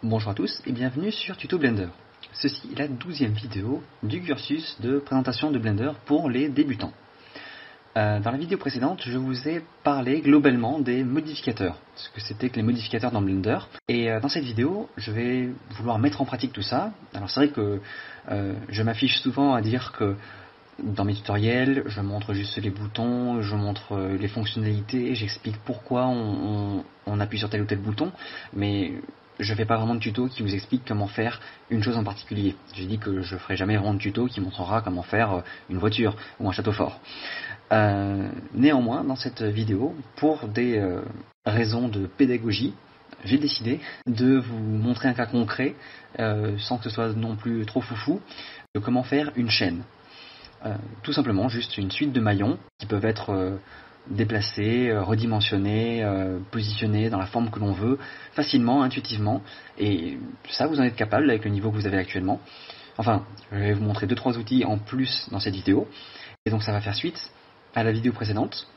Bonjour à tous et bienvenue sur Tuto Blender. Ceci est la 12e vidéo du cursus de présentation de Blender pour les débutants. Dans la vidéo précédente, je vous ai parlé globalement des modificateurs, ce que c'était que les modificateurs dans Blender. Et dans cette vidéo, je vais vouloir mettre en pratique tout ça. Alors c'est vrai que je m'affiche souvent à dire que dans mes tutoriels, je montre juste les boutons, je montre les fonctionnalités, j'explique pourquoi on appuie sur tel ou tel bouton, mais je fais pas vraiment de tuto qui vous explique comment faire une chose en particulier. J'ai dit que je ferai jamais vraiment de tuto qui montrera comment faire une voiture ou un château fort. Néanmoins, dans cette vidéo, pour des raisons de pédagogie, j'ai décidé de vous montrer un cas concret, sans que ce soit non plus trop foufou, de comment faire une chaîne. Tout simplement juste une suite de maillons qui peuvent être déplacés, redimensionnés, positionnés dans la forme que l'on veut, facilement, intuitivement, et ça vous en êtes capable avec le niveau que vous avez actuellement. Enfin, je vais vous montrer 2-3 outils en plus dans cette vidéo, et donc ça va faire suite à la vidéo précédente,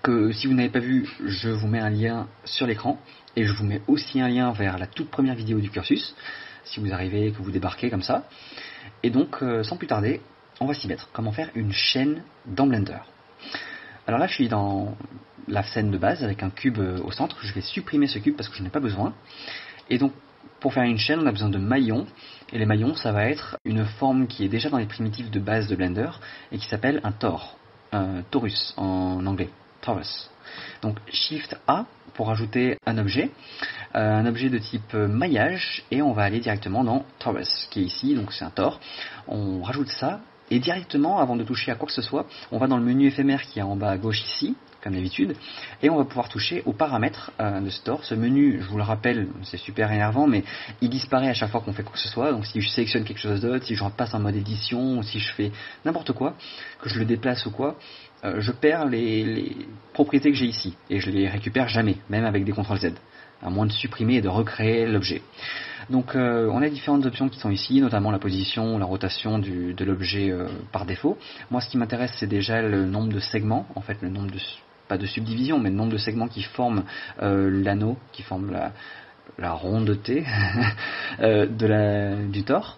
que si vous n'avez pas vu, je vous mets un lien sur l'écran, et je vous mets aussi un lien vers la toute première vidéo du cursus, si vous arrivez, que vous débarquez comme ça. Et donc, sans plus tarder, on va s'y mettre. Comment faire une chaîne dans Blender. Alors là, je suis dans la scène de base avec un cube au centre. Je vais supprimer ce cube parce que je n'en ai pas besoin. Et donc, pour faire une chaîne, on a besoin de maillons. Et les maillons, ça va être une forme qui est déjà dans les primitives de base de Blender et qui s'appelle un tor. Torus en anglais. Torus. Donc, Shift A pour ajouter un objet de type maillage. Et on va aller directement dans Torus, qui est ici. Donc, c'est un tor. On rajoute ça. Et directement, avant de toucher à quoi que ce soit, on va dans le menu éphémère qui est en bas à gauche ici, comme d'habitude, et on va pouvoir toucher aux paramètres de ce tor. Ce menu, je vous le rappelle, c'est super énervant, mais il disparaît à chaque fois qu'on fait quoi que ce soit. Donc si je sélectionne quelque chose d'autre, si je repasse en mode édition, ou si je fais n'importe quoi, que je le déplace ou quoi, je perds les propriétés que j'ai ici, et je les récupère jamais, même avec des CTRL Z, à moins de supprimer et de recréer l'objet. Donc on a différentes options qui sont ici, notamment la position, la rotation de l'objet par défaut. Moi ce qui m'intéresse c'est déjà le nombre de segments, en fait le nombre de, pas de subdivision, mais le nombre de segments qui forment l'anneau, qui forment la rondeté du tor.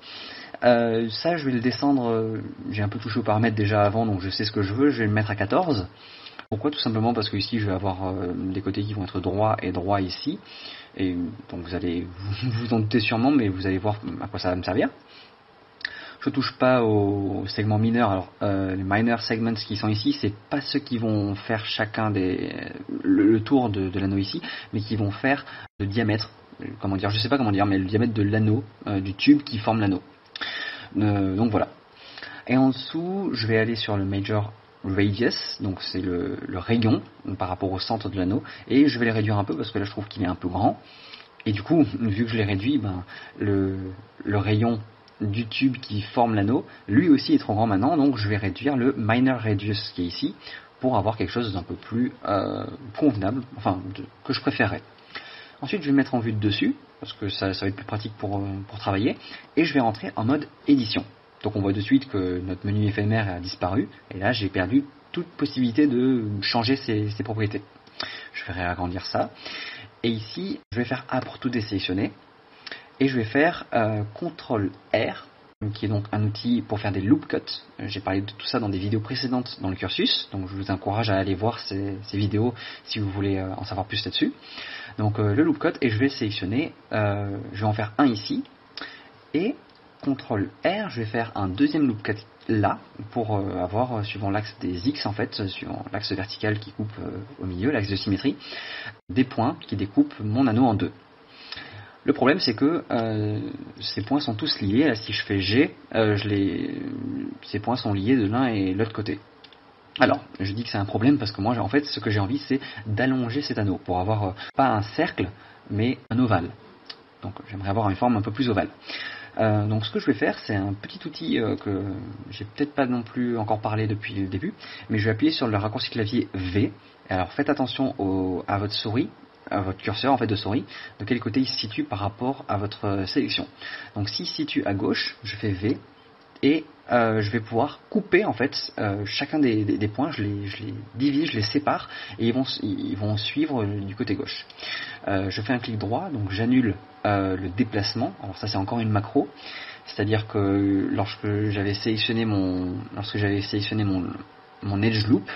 Ça je vais le descendre, j'ai un peu touché aux paramètres déjà avant donc je sais ce que je veux, je vais le mettre à 14. Pourquoi? Tout simplement parce que ici je vais avoir des côtés qui vont être droits et droits ici. Et donc vous allez vous en douter sûrement, mais vous allez voir à quoi ça va me servir. Je touche pas aux segments mineurs. Alors les minor segments qui sont ici, c'est pas ceux qui vont faire chacun le tour de l'anneau ici, mais qui vont faire le diamètre. Comment dire? Je sais pas comment dire, mais le diamètre de l'anneau, du tube qui forme l'anneau. Donc voilà. Et en dessous, je vais aller sur le major radius, donc c'est le rayon par rapport au centre de l'anneau, et je vais les réduire un peu parce que là je trouve qu'il est un peu grand, et du coup vu que je l'ai réduit, le rayon du tube qui forme l'anneau, lui aussi est trop grand maintenant, donc je vais réduire le minor radius qui est ici, pour avoir quelque chose d'un peu plus convenable, enfin que je préférerais. Ensuite je vais le mettre en vue de dessus, parce que ça va être plus pratique pour travailler, et je vais rentrer en mode édition. Donc on voit de suite que notre menu éphémère a disparu, et là j'ai perdu toute possibilité de changer ses propriétés. Je vais réagrandir ça, et ici je vais faire A pour tout désélectionner, et je vais faire CTRL R, qui est donc un outil pour faire des loop cuts. J'ai parlé de tout ça dans des vidéos précédentes dans le cursus, donc je vous encourage à aller voir ces vidéos si vous voulez en savoir plus là-dessus. Donc le loop cut, et je vais sélectionner, je vais en faire un ici, et CTRL R, je vais faire un deuxième loop cut là, pour avoir, suivant l'axe des X en fait, suivant l'axe vertical qui coupe au milieu, l'axe de symétrie, des points qui découpent mon anneau en deux. Le problème c'est que ces points sont tous liés, là si je fais G, ces points sont liés de l'un et l'autre côté. Alors, je dis que c'est un problème parce que moi en fait ce que j'ai envie c'est d'allonger cet anneau, pour avoir pas un cercle, mais un ovale. Donc j'aimerais avoir une forme un peu plus ovale. Donc ce que je vais faire, c'est un petit outil que j'ai peut-être pas non plus encore parlé depuis le début, mais je vais appuyer sur le raccourci clavier V. Alors faites attention à votre souris, à votre curseur en fait de souris, de quel côté il se situe par rapport à votre sélection. Donc s'il se situe à gauche, je fais V, et je vais pouvoir couper en fait chacun des points, je les divise, je les sépare et ils vont suivre du côté gauche. Je fais un clic droit, donc j'annule le déplacement. Alors ça c'est encore une macro, c'est-à-dire que lorsque j'avais sélectionné mon edge loop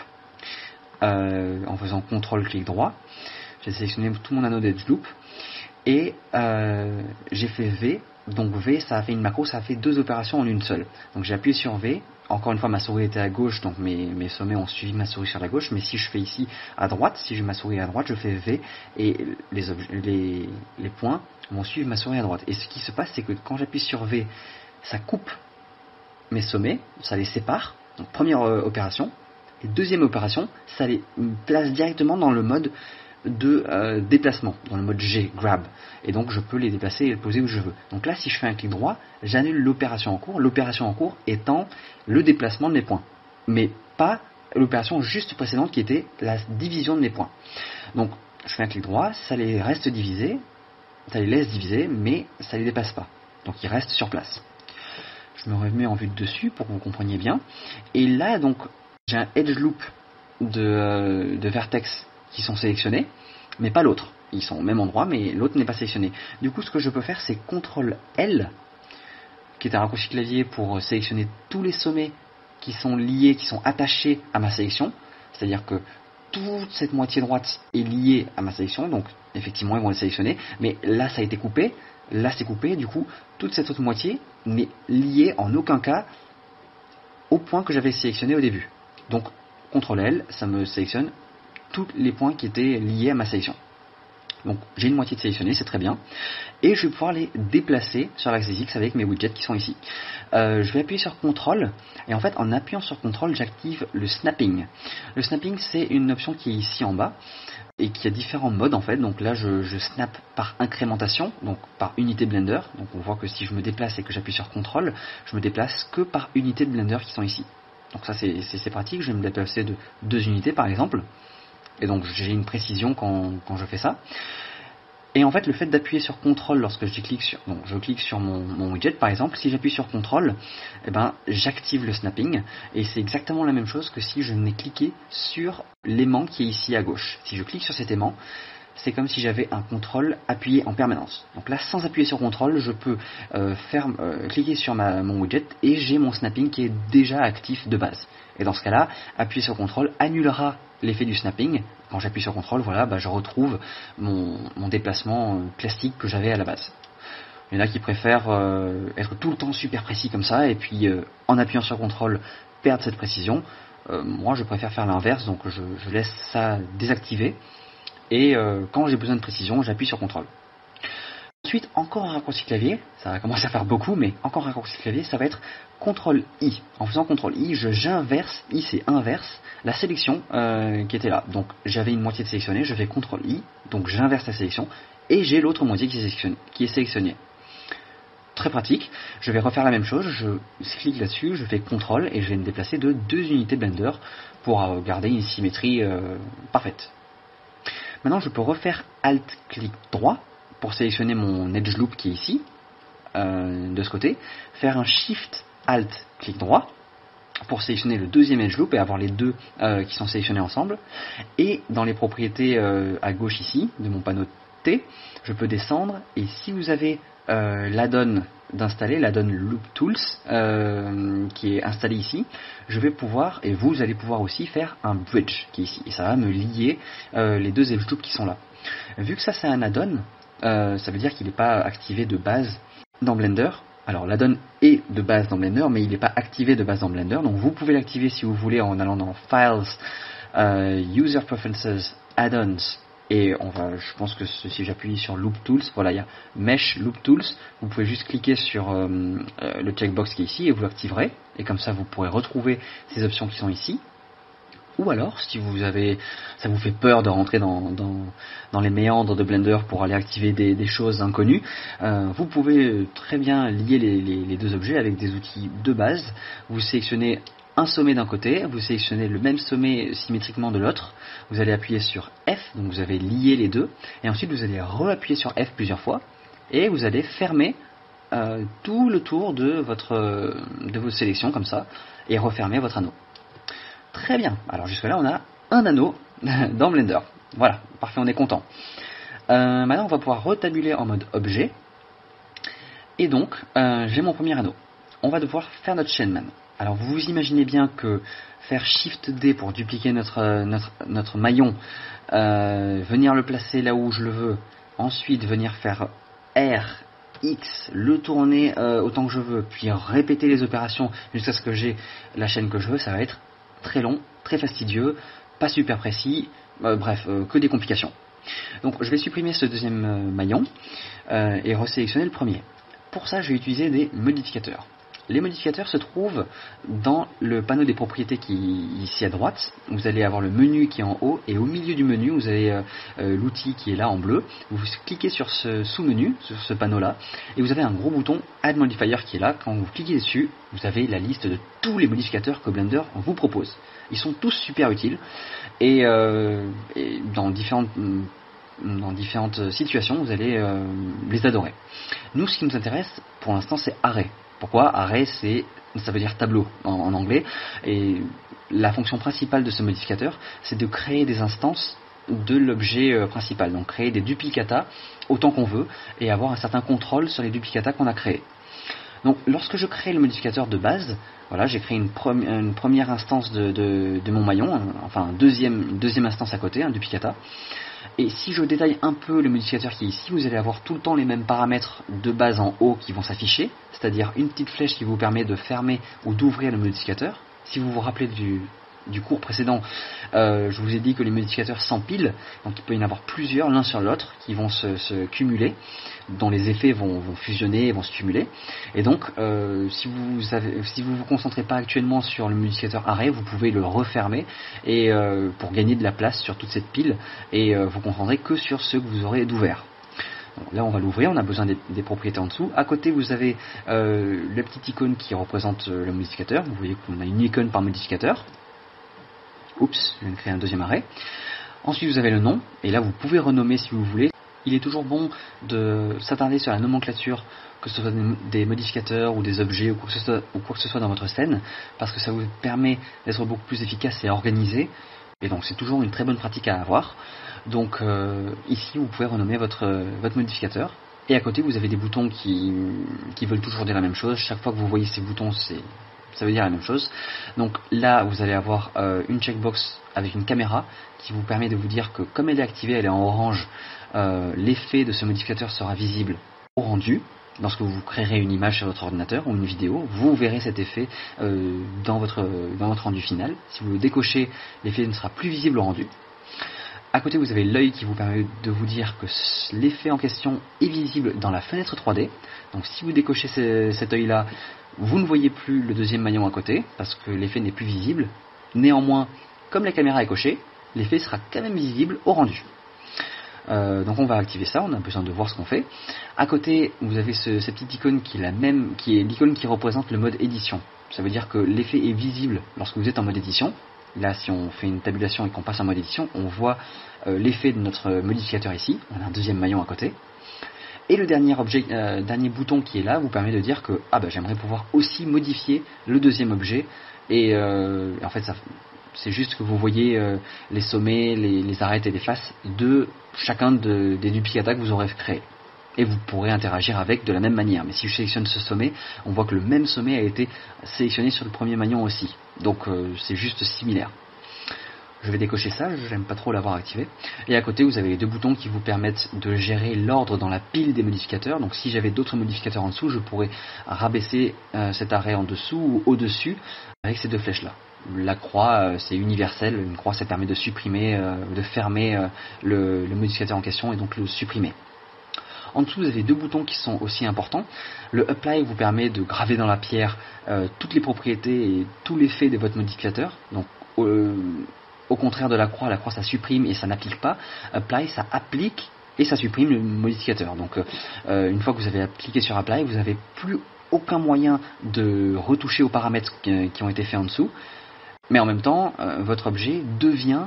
en faisant CTRL clic droit, j'ai sélectionné tout mon anneau d'edge loop et j'ai fait V. Donc V, ça a fait une macro, ça a fait 2 opérations en une seule. Donc j'ai appuyé sur V, encore une fois ma souris était à gauche, donc mes sommets ont suivi ma souris sur la gauche, mais si je fais ici à droite, si j'ai ma souris à droite, je fais V, et les points vont suivre ma souris à droite. Et ce qui se passe, c'est que quand j'appuie sur V, ça coupe mes sommets, ça les sépare, donc première opération, et deuxième opération, ça les place directement dans le mode de déplacement, dans le mode G, grab, et donc je peux les déplacer et les poser où je veux. Donc là, si je fais un clic droit, j'annule l'opération en cours étant le déplacement de mes points, mais pas l'opération juste précédente qui était la division de mes points. Donc je fais un clic droit, ça les reste divisés, ça les laisse diviser, mais ça les dépasse pas, donc ils restent sur place. Je me remets en vue de dessus pour que vous compreniez bien, et là donc j'ai un edge loop de vertex qui sont sélectionnés, mais pas l'autre. Ils sont au même endroit, mais l'autre n'est pas sélectionné. Du coup, ce que je peux faire, c'est CTRL L, qui est un raccourci clavier pour sélectionner tous les sommets qui sont liés, qui sont attachés à ma sélection. C'est-à-dire que toute cette moitié droite est liée à ma sélection, donc effectivement, ils vont être sélectionnés. Mais là, ça a été coupé, là, c'est coupé. Du coup, toute cette autre moitié n'est liée en aucun cas au point que j'avais sélectionné au début. Donc, CTRL L, ça me sélectionne tous les points qui étaient liés à ma sélection. Donc j'ai une moitié de sélectionnés, c'est très bien. Et je vais pouvoir les déplacer sur l'axe des X avec mes widgets qui sont ici. Je vais appuyer sur CTRL, et en fait en appuyant sur CTRL, j'active le snapping. Le snapping, c'est une option qui est ici en bas, et qui a différents modes en fait. Donc là je snap par incrémentation, donc par unité Blender. Donc on voit que si je me déplace et que j'appuie sur CTRL, je me déplace que par unité de Blender qui sont ici. Donc ça c'est pratique, je vais me déplacer de 2 unités par exemple. Et donc j'ai une précision quand je fais ça. Et en fait, le fait d'appuyer sur CTRL lorsque je clique sur mon widget par exemple, si j'appuie sur CTRL, eh ben, j'active le snapping, et c'est exactement la même chose que si je n'ai cliqué sur l'aimant qui est ici à gauche. Si je clique sur cet aimant, c'est comme si j'avais un CTRL appuyé en permanence. Donc là, sans appuyer sur CTRL, je peux cliquer sur mon widget et j'ai mon snapping qui est déjà actif de base. Et dans ce cas-là, appuyer sur CTRL annulera l'effet du snapping. Quand j'appuie sur CTRL, voilà, je retrouve mon déplacement classique que j'avais à la base. Il y en a qui préfèrent être tout le temps super précis comme ça, et puis en appuyant sur CTRL, perdre cette précision. Moi, je préfère faire l'inverse, donc je laisse ça désactivé. Et quand j'ai besoin de précision, j'appuie sur CTRL. Ensuite, encore un raccourci clavier, ça va commencer à faire beaucoup, mais encore un raccourci clavier, ça va être CTRL-I. En faisant CTRL-I, j'inverse, I c'est inverse, la sélection qui était là. Donc j'avais une moitié de sélectionnée, je fais CTRL-I, donc j'inverse la sélection, et j'ai l'autre moitié qui est sélectionnée. Très pratique, je vais refaire la même chose, je clique là-dessus, je fais CTRL, et je vais me déplacer de 2 unités Blender pour garder une symétrie parfaite. Maintenant, je peux refaire Alt-clic droit pour sélectionner mon edge loop qui est ici, de ce côté, faire un Shift-Alt-clic droit pour sélectionner le deuxième edge loop et avoir les deux qui sont sélectionnés ensemble. Et dans les propriétés à gauche ici, de mon panneau T, je peux descendre, et si vous avez l'add-on d'installer, l'add-on Loop Tools qui est installé ici, je vais pouvoir, et vous allez pouvoir aussi faire un bridge qui est ici, et ça va me lier les deux edge loops qui sont là. Vu que ça c'est un add-on, ça veut dire qu'il n'est pas activé de base dans Blender. Alors l'add-on est de base dans Blender, mais il n'est pas activé de base dans Blender, donc vous pouvez l'activer si vous voulez en allant dans Files, User Preferences, Add-ons, et je pense que si j'appuie sur Loop Tools, voilà, il y a Mesh Loop Tools, vous pouvez juste cliquer sur le checkbox qui est ici et vous l'activerez, et comme ça vous pourrez retrouver ces options qui sont ici. Ou alors, si ça vous fait peur de rentrer dans les méandres de Blender pour aller activer des choses inconnues, vous pouvez très bien lier les deux objets avec des outils de base. Vous sélectionnez un sommet d'un côté, vous sélectionnez le même sommet symétriquement de l'autre, vous allez appuyer sur F, donc vous avez lié les deux, et ensuite vous allez re-appuyer sur F plusieurs fois, et vous allez fermer tout le tour de votre sélection comme ça et refermer votre anneau. Très bien, alors jusque là on a un anneau dans Blender. Voilà, parfait, on est content. Maintenant on va pouvoir retabuler en mode objet. Et donc j'ai mon premier anneau. On va devoir faire notre chaîne maintenant. Alors vous imaginez bien que faire Shift D pour dupliquer notre maillon, venir le placer là où je le veux, ensuite venir faire R, X, le tourner autant que je veux, puis répéter les opérations jusqu'à ce que j'ai la chaîne que je veux, ça va être très long, très fastidieux, pas super précis, bref, que des complications. Donc je vais supprimer ce deuxième maillon et resélectionner le premier. Pour ça je vais utiliser des modificateurs. Les modificateurs se trouvent dans le panneau des propriétés qui est ici à droite. Vous allez avoir le menu qui est en haut et au milieu du menu vous avez l'outil qui est là en bleu. Vous cliquez sur ce sous-menu, sur ce panneau là, et vous avez un gros bouton Add Modifier qui est là. Quand vous cliquez dessus, vous avez la liste de tous les modificateurs que Blender vous propose. Ils sont tous super utiles et dans différentes situations vous allez les adorer. Nous, ce qui nous intéresse pour l'instant, c'est Array. Pourquoi? Array, ça veut dire tableau en anglais, et la fonction principale de ce modificateur, c'est de créer des instances de l'objet principal, donc créer des duplicata autant qu'on veut, et avoir un certain contrôle sur les duplicata qu'on a créés. Donc lorsque je crée le modificateur de base, voilà, j'ai créé une première instance de mon maillon, enfin une deuxième instance à côté, un duplicata. Et si je détaille un peu le modificateur qui est ici, vous allez avoir tout le temps les mêmes paramètres de base en haut qui vont s'afficher, c'est-à-dire une petite flèche qui vous permet de fermer ou d'ouvrir le modificateur. Si vous vous rappelez du cours précédent, je vous ai dit que les modificateurs s'empilent, donc il peut y en avoir plusieurs l'un sur l'autre qui vont se cumuler, dont les effets vont fusionner et vont se cumuler. Et donc si vous vous concentrez pas actuellement sur le modificateur Array, vous pouvez le refermer et pour gagner de la place sur toute cette pile et vous concentrez que sur ceux que vous aurez d'ouverts. Là on va l'ouvrir, on a besoin des propriétés en dessous. À côté vous avez la petite icône qui représente le modificateur. Vous voyez qu'on a une icône par modificateur. Oups, je viens de créer un deuxième arrêt. Ensuite vous avez le nom, et là vous pouvez renommer si vous voulez. Il est toujours bon de s'attarder sur la nomenclature, que ce soit des modificateurs ou des objets ou quoi que ce soit dans votre scène, parce que ça vous permet d'être beaucoup plus efficace et organisé, et donc c'est toujours une très bonne pratique à avoir. Donc ici vous pouvez renommer votre modificateur, et à côté vous avez des boutons qui veulent toujours dire la même chose. Chaque fois que vous voyez ces boutons, ça veut dire la même chose. Donc là vous allez avoir une checkbox avec une caméra qui vous permet de vous dire que comme elle est activée, elle est en orange, l'effet de ce modificateur sera visible au rendu. Lorsque vous créerez une image sur votre ordinateur ou une vidéo, vous verrez cet effet dans votre rendu final. Si vous le décochez, l'effet ne sera plus visible au rendu. À côté vous avez l'œil qui vous permet de vous dire que l'effet en question est visible dans la fenêtre 3D. Donc si vous décochez cet œil là, vous ne voyez plus le deuxième maillon à côté, parce que l'effet n'est plus visible. Néanmoins, comme la caméra est cochée, l'effet sera quand même visible au rendu. Donc on va activer ça, on a besoin de voir ce qu'on fait. À côté, vous avez cette petite icône qui est l'icône qui représente le mode édition. Ça veut dire que l'effet est visible lorsque vous êtes en mode édition. Là, si on fait une tabulation et qu'on passe en mode édition, on voit l'effet de notre modificateur ici. On a un deuxième maillon à côté. Et le dernier bouton qui est là vous permet de dire que j'aimerais pouvoir aussi modifier le deuxième objet. Et en fait, c'est juste que vous voyez les sommets, les arêtes et les faces de chacun des duplicata que vous aurez créés. Et vous pourrez interagir avec de la même manière. Mais si je sélectionne ce sommet, on voit que le même sommet a été sélectionné sur le premier maillon aussi. Donc c'est juste similaire. Je vais décocher ça, j'aime pas trop l'avoir activé. Et à côté, vous avez les deux boutons qui vous permettent de gérer l'ordre dans la pile des modificateurs. Donc si j'avais d'autres modificateurs en dessous, je pourrais rabaisser cet arrêt en dessous ou au-dessus avec ces deux flèches-là. La croix, c'est universel. Une croix, ça permet de supprimer, de fermer le modificateur en question et donc le supprimer. En dessous, vous avez deux boutons qui sont aussi importants. Le Apply vous permet de graver dans la pierre toutes les propriétés et tout l'effet de votre modificateur. Donc au contraire de la croix ça supprime et ça n'applique pas. Apply, ça applique et ça supprime le modificateur. Donc une fois que vous avez cliqué sur Apply, vous n'avez plus aucun moyen de retoucher aux paramètres qui ont été faits en dessous. Mais en même temps, votre objet devient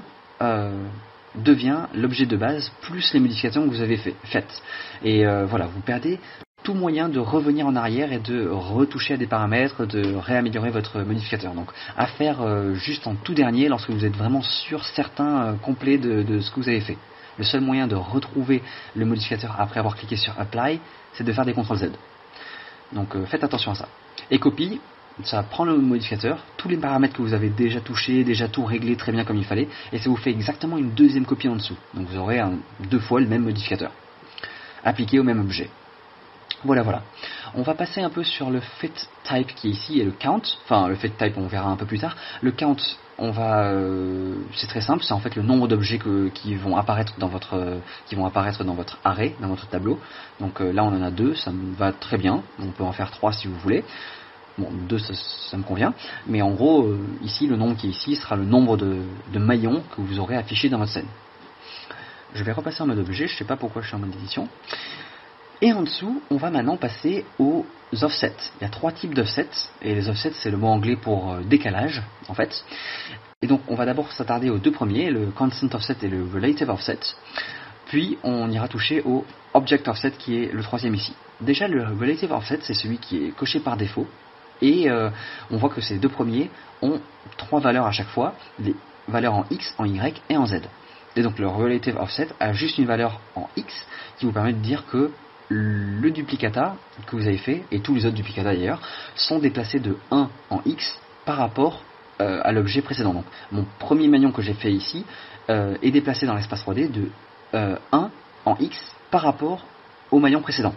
l'objet de base plus les modifications que vous avez faites. Et voilà, vous perdez tout moyen de revenir en arrière et de retoucher à des paramètres, de réaméliorer votre modificateur. Donc à faire juste en tout dernier lorsque vous êtes vraiment sûr, certain, complet de ce que vous avez fait. Le seul moyen de retrouver le modificateur après avoir cliqué sur Apply, c'est de faire des CTRL Z. Donc faites attention à ça. Et copie, ça prend le modificateur, tous les paramètres que vous avez déjà touchés, déjà tout réglé très bien comme il fallait, et ça vous fait exactement une deuxième copie en dessous. Donc vous aurez deux fois le même modificateur, appliqué au même objet. Voilà. On va passer un peu sur le fit type qui est ici et le count. Enfin, le fit type, on verra un peu plus tard. Le count, c'est très simple, c'est en fait le nombre d'objets qui vont apparaître dans votre array, dans votre tableau. Donc là, on en a 2, ça me va très bien. On peut en faire 3 si vous voulez. Bon, 2, ça me convient. Mais en gros, ici, le nombre qui est ici sera le nombre de maillons que vous aurez affichés dans votre scène. Je vais repasser en mode objet. Je ne sais pas pourquoi je suis en mode édition. Et en dessous, on va maintenant passer aux offsets. Il y a 3 types d'offsets, et les offsets c'est le mot anglais pour décalage en fait. Et donc on va d'abord s'attarder aux deux premiers, le constant offset et le relative offset. Puis on ira toucher au object offset qui est le troisième ici. Déjà le relative offset c'est celui qui est coché par défaut, et on voit que ces deux premiers ont 3 valeurs à chaque fois, les valeurs en X, en Y et en Z. Et donc le relative offset a juste une valeur en X qui vous permet de dire que le duplicata que vous avez fait, et tous les autres duplicata d'ailleurs, sont déplacés de 1 en X par rapport à l'objet précédent. Donc mon premier maillon que j'ai fait ici est déplacé dans l'espace 3D de 1 en X par rapport au maillon précédent.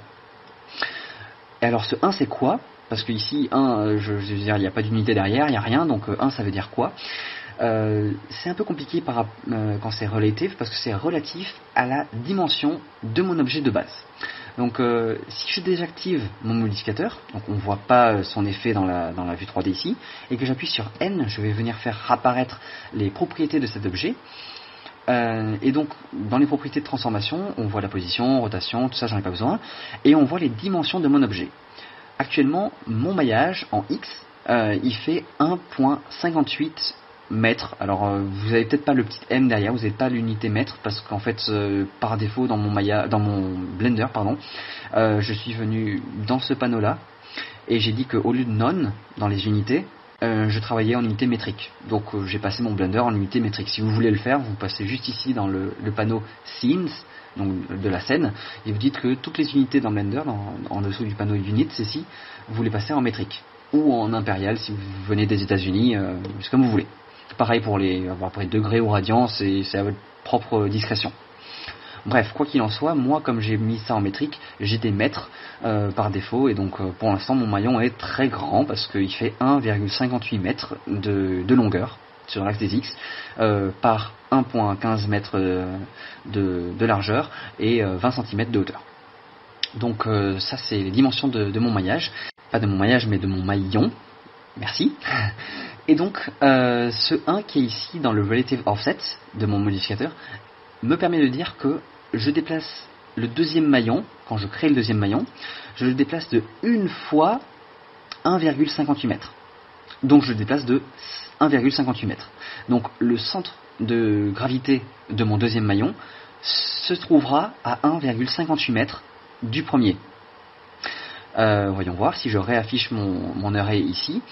Et alors ce 1 c'est quoi? Parce que ici 1, je veux dire, il n'y a pas d'unité derrière, il n'y a rien, donc 1 ça veut dire quoi? C'est un peu compliqué quand c'est relative, parce que c'est relatif à la dimension de mon objet de base. Donc si je désactive mon modificateur, donc on ne voit pas son effet dans la vue 3D ici, et que j'appuie sur N, je vais venir faire apparaître les propriétés de cet objet. Et donc dans les propriétés de transformation, on voit la position, rotation, tout ça j'en ai pas besoin, et on voit les dimensions de mon objet. Actuellement, mon maillage en X, il fait 1.58 mètres. Alors vous avez peut-être pas le petit m derrière, vous n'avez pas l'unité mètre, parce qu'en fait par défaut dans mon Blender je suis venu dans ce panneau là et j'ai dit qu'au lieu de none dans les unités, je travaillais en unité métrique. Donc j'ai passé mon Blender en unité métrique. Si vous voulez le faire, vous passez juste ici dans le panneau scenes, donc de la scène, et vous dites que toutes les unités dans Blender, en dessous du panneau units ici, vous les passez en métrique ou en impérial si vous venez des États-Unis, c'est comme vous voulez. Pareil pour les degrés ou radians, c'est à votre propre discrétion. Bref, quoi qu'il en soit, moi comme j'ai mis ça en métrique, j'ai des mètres par défaut, et donc pour l'instant mon maillon est très grand parce qu'il fait 1,58 mètres de longueur sur l'axe des X par 1,15 mètres de largeur et 20 cm de hauteur. Donc ça c'est les dimensions de mon maillage, pas de mon maillage mais de mon maillon. Merci. Et donc, ce 1 qui est ici dans le relative offset de mon modificateur me permet de dire que je déplace le deuxième maillon, quand je crée le deuxième maillon, je le déplace de une fois 1,58 mètres. Donc je le déplace de 1,58 mètres. Donc le centre de gravité de mon deuxième maillon se trouvera à 1,58 mètres du premier. Voyons voir si je réaffiche mon array ici.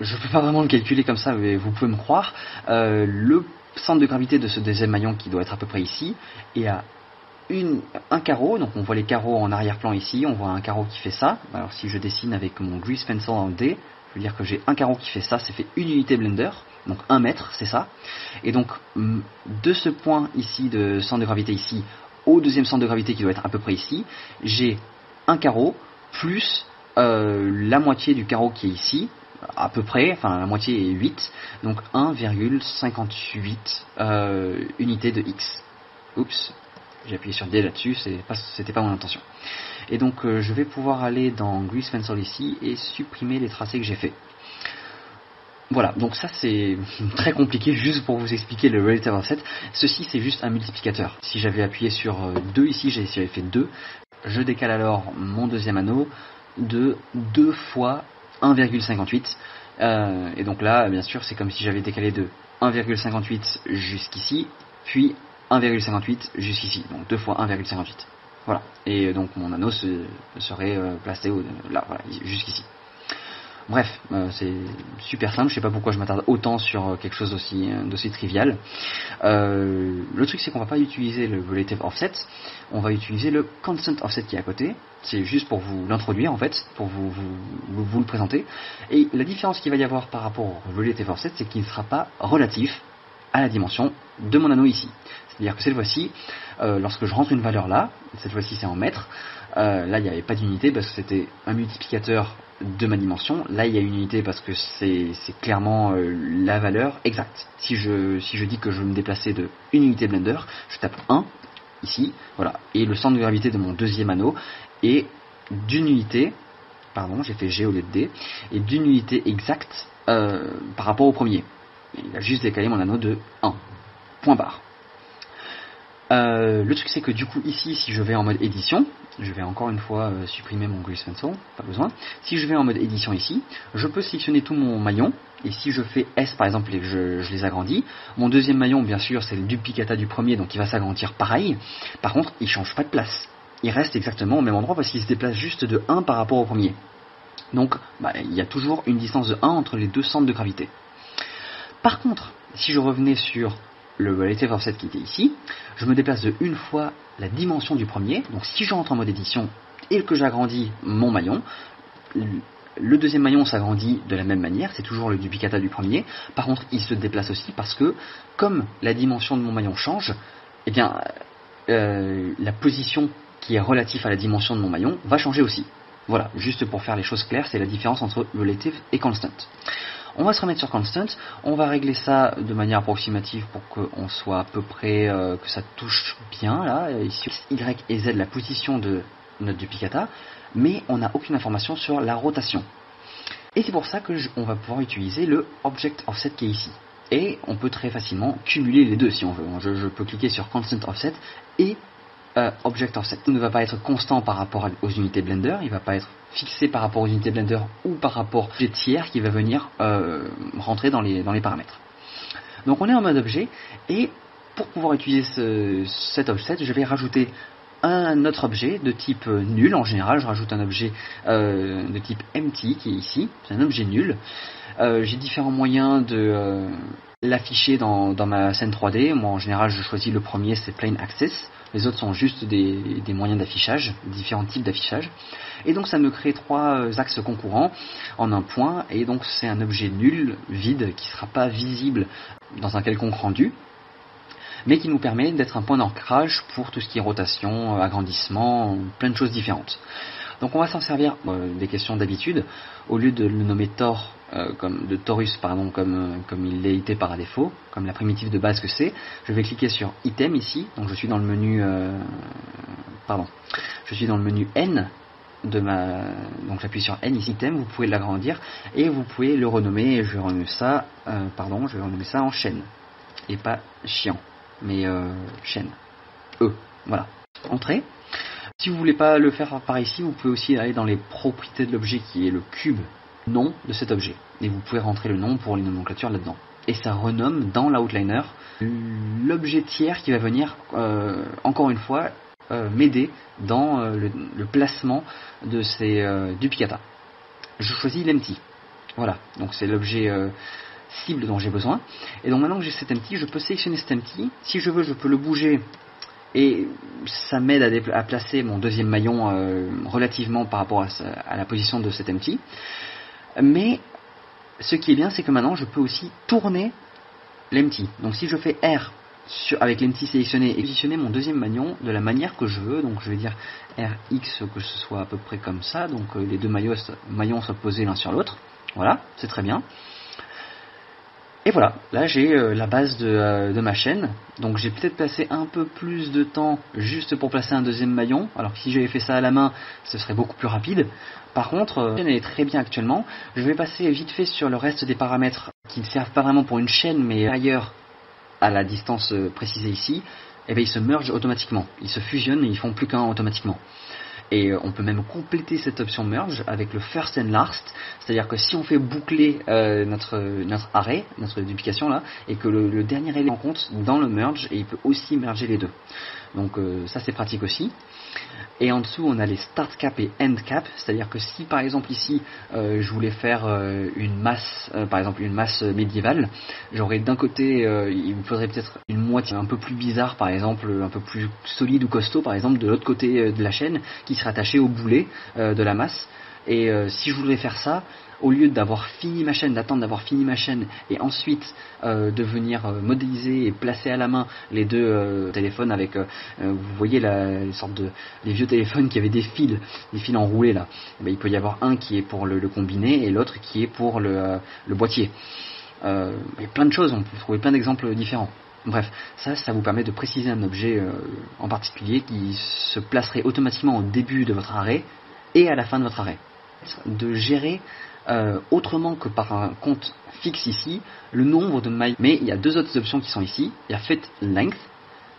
Je ne peux pas vraiment le calculer comme ça, mais vous pouvez me croire. Le centre de gravité de ce deuxième maillon qui doit être à peu près ici est à un carreau. Donc on voit les carreaux en arrière-plan ici, on voit un carreau qui fait ça. Alors si je dessine avec mon Grease Pencil en D, je veux dire que j'ai un carreau qui fait ça, c'est fait une unité Blender, donc 1 mètre, c'est ça. Et donc de ce point ici de centre de gravité ici au deuxième centre de gravité qui doit être à peu près ici, j'ai un carreau plus la moitié du carreau qui est ici, à peu près, enfin la moitié est 8, donc 1,58 unités de X. Oups, j'ai appuyé sur D là-dessus, c'était pas mon intention. Et donc je vais pouvoir aller dans Grease Pencil ici et supprimer les tracés que j'ai fait. Voilà, donc ça c'est très compliqué, juste pour vous expliquer le relative offset. Ceci c'est juste un multiplicateur. Si j'avais appuyé sur 2 ici, j'avais fait 2, je décale alors mon deuxième anneau de 2 fois 1,58 et donc là bien sûr c'est comme si j'avais décalé de 1,58 jusqu'ici puis 1,58 jusqu'ici, donc 2 fois 1,58. Voilà. Et donc mon anneau serait placé là, voilà, jusqu'ici. Bref, c'est super simple, je sais pas pourquoi je m'attarde autant sur quelque chose d'aussi trivial. Le truc c'est qu'on va pas utiliser le relative offset, on va utiliser le constant offset qui est à côté. C'est juste pour vous l'introduire en fait, pour vous le présenter. Et la différence qu'il va y avoir par rapport au relative offset, c'est qu'il ne sera pas relatif à la dimension de mon anneau ici. C'est-à-dire que cette fois-ci, lorsque je rentre une valeur là, cette fois-ci c'est en mètres, là il n'y avait pas d'unité parce que c'était un multiplicateur de ma dimension. Là il y a une unité parce que c'est clairement la valeur exacte. Si je dis que je veux me déplacer de une unité Blender, je tape 1 ici, voilà, et le centre de gravité de mon deuxième anneau est d'une unité, pardon j'ai fait G au lieu de D, et d'une unité exacte par rapport au premier. Il a juste décalé mon anneau de 1. Point barre. Le truc c'est que du coup ici, si je vais en mode édition, je vais encore une fois supprimer mon Grease Pencil, pas besoin. Si je vais en mode édition ici, je peux sélectionner tout mon maillon, et si je fais S par exemple et que je les agrandis, mon deuxième maillon bien sûr c'est le duplicata du premier, donc il va s'agrandir pareil. Par contre il change pas de place, il reste exactement au même endroit parce qu'il se déplace juste de 1 par rapport au premier. Donc il y a toujours une distance de 1 entre les deux centres de gravité. Par contre, si je revenais sur le relative offset qui était ici, je me déplace de une fois la dimension du premier. Donc si je rentre en mode édition et que j'agrandis mon maillon, le deuxième maillon s'agrandit de la même manière, c'est toujours le duplicata du premier. Par contre, il se déplace aussi parce que comme la dimension de mon maillon change, eh bien la position qui est relative à la dimension de mon maillon va changer aussi. Voilà, juste pour faire les choses claires, c'est la différence entre relative et constant. On va se remettre sur constant, on va régler ça de manière approximative pour qu'on soit à peu près, que ça touche bien là, ici X, Y et Z la position de notre duplicata, mais on n'a aucune information sur la rotation. Et c'est pour ça qu'on va pouvoir utiliser le object offset qui est ici. Et on peut très facilement cumuler les deux si on veut. Je peux cliquer sur constant offset et object offset. Il ne va pas être constant par rapport aux unités Blender, il ne va pas être fixé par rapport aux unités Blender ou par rapport aux tiers qui va venir rentrer dans les paramètres. Donc on est en mode objet et pour pouvoir utiliser cet offset, je vais rajouter un autre objet de type nul. En général, je rajoute un objet de type empty qui est ici, c'est un objet nul. J'ai différents moyens de l'afficher dans ma scène 3D. Moi en général je choisis le premier, c'est Plain Access. Les autres sont juste des moyens d'affichage, différents types d'affichage. Et donc ça me crée trois axes concurrents en un point. Et donc c'est un objet nul, vide, qui ne sera pas visible dans un quelconque rendu, mais qui nous permet d'être un point d'ancrage pour tout ce qui est rotation, agrandissement, plein de choses différentes. Donc on va s'en servir des questions d'habitude. Au lieu de le nommer Thor, de Torus, pardon, comme il est été par défaut, comme la primitive de base que c'est, je vais cliquer sur Item ici. Donc je suis dans le menu, je suis dans le menu N donc j'appuie sur N ici, Item. Vous pouvez l'agrandir et vous pouvez le renommer. Je vais renommer ça, en chaîne et pas chiant, mais chaîne. Voilà. Entrée. Si vous voulez pas le faire par ici, vous pouvez aussi aller dans les propriétés de l'objet qui est le cube nom de cet objet. Et vous pouvez rentrer le nom pour les nomenclatures là-dedans. Et ça renomme dans l'outliner l'objet tiers qui va venir, encore une fois, m'aider dans le placement de ces duplicata. Je choisis l'empty. Voilà, donc c'est l'objet cible dont j'ai besoin. Et donc maintenant que j'ai cet empty, je peux sélectionner cet empty. Si je veux, je peux le bouger. Et ça m'aide à placer mon deuxième maillon relativement par rapport à la position de cet empty. Mais ce qui est bien, c'est que maintenant je peux aussi tourner l'empty. Donc si je fais R avec l'empty sélectionné et positionner mon deuxième maillon de la manière que je veux, donc je vais dire RX que ce soit à peu près comme ça, donc les deux maillons soient posés l'un sur l'autre. Voilà, c'est très bien. Et voilà, là j'ai la base de ma chaîne, donc j'ai peut-être passé un peu plus de temps juste pour placer un deuxième maillon, alors que si j'avais fait ça à la main, ce serait beaucoup plus rapide. Par contre, la chaîne est très bien actuellement. Je vais passer vite fait sur le reste des paramètres qui ne servent pas vraiment pour une chaîne, mais ailleurs à la distance précisée ici, et bien ils se mergent automatiquement, ils se fusionnent et ils font plus qu'un automatiquement. Et on peut même compléter cette option merge avec le first and last, c'est-à-dire que si on fait boucler notre array, notre duplication là, et que le dernier élément compte dans le merge, et il peut aussi merger les deux. Donc ça c'est pratique aussi. Et en dessous on a les start cap et end cap, c'est-à-dire que si par exemple ici je voulais faire une masse, par exemple une masse médiévale, j'aurais d'un côté il me faudrait peut-être une moitié un peu plus bizarre, par exemple un peu plus solide ou costaud, par exemple de l'autre côté de la chaîne, qui serait attaché au boulet de la masse. Et si je voudrais faire ça, au lieu d'avoir fini ma chaîne, d'attendre d'avoir fini ma chaîne et ensuite de venir modéliser et placer à la main les deux téléphones avec, vous voyez les vieux téléphones qui avaient des fils enroulés là, ben, il peut y avoir un qui est pour le combiné et l'autre qui est pour le boîtier. Il y a plein de choses, on peut trouver plein d'exemples différents. Bref, ça vous permet de préciser un objet en particulier qui se placerait automatiquement au début de votre arrêt et à la fin de votre arrêt. De gérer autrement que par un compte fixe ici, le nombre de mailles. Mais il y a deux autres options qui sont ici. Il y a Fit Length.